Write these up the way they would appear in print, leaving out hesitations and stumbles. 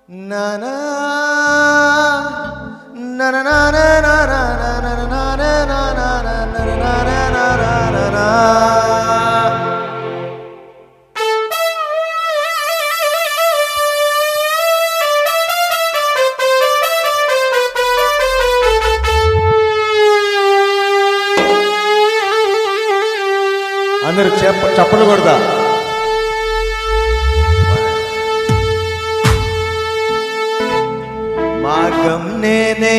అందరూ చప్పలు కొడతా. మార్గం నేనే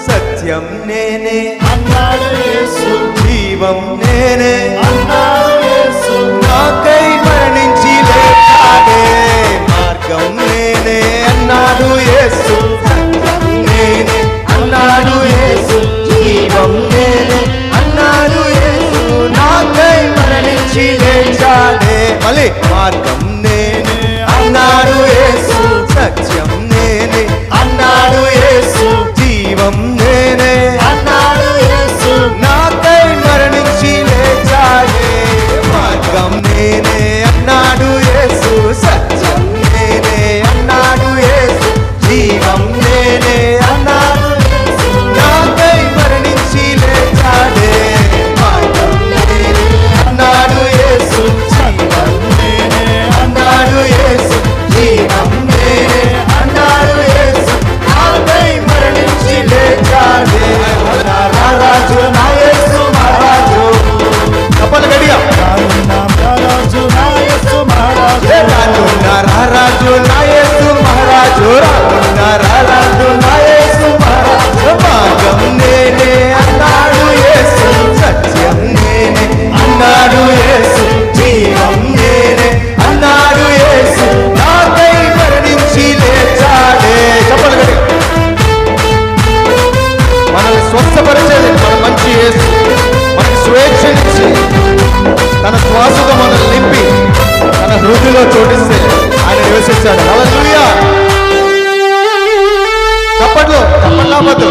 సత్యం నేనే జీవం నేనే నాకై మరణించి లేచాడే. మార్గం నేనే అన్నాడు యేసు, సత్యం నేనే అన్నాడు యేసు, జీవం నేనే అన్నాడు యేసు, నాకై మరణించి లేచాడే. మళ్ళీ మార్గం నేనే అన్నాడు యేసు, సత్యం నేనే అన్నాడు యేసు, జీవం నేనే అన్నాడు యేసు, నాకై మరణించి లేచాడే. మార్గం నేనే అన్నాడు యేసు, సత్యం నేనే అన్నాడు యేసు, జీవం నేనే అన్నాడు యేసు, నాకై మరణించి లేచాడే. మార్గం నేనే అన్నాడు యేసు, సత్యం నేనే అన్నాడు యేసు, జీవం నేనే అన్నాడు యేసు, నాకై మరణించి లేచాడే. రారాజు నా యేసు మహారాజు, కప్పలు గడియా. రారాజు నా యేసు మహారాజు, రారాజు నా యేసు మహారాజు, రారాజు నా యేసు మహారాజు. మార్గం నేనే అన్నాడు యేసు, సత్యం నేనే అన్నాడు యేసు, జీవం నేనే అన్నాడు యేసు, నాకై మరణించి లేచాడే. చెప్పలు గడి. మనల్ని స్వస్థపరిచేది మన మంచి యేసు, మనకి స్వేచ్ఛనిచ్చి తన శ్వాసతో మనల్ని నింపి తన హృదయంలో చోటిస్తే ఆయన నివసించాడు. హల్లెలూయా. చప్పట్లు చప్పట్లా వద్దు.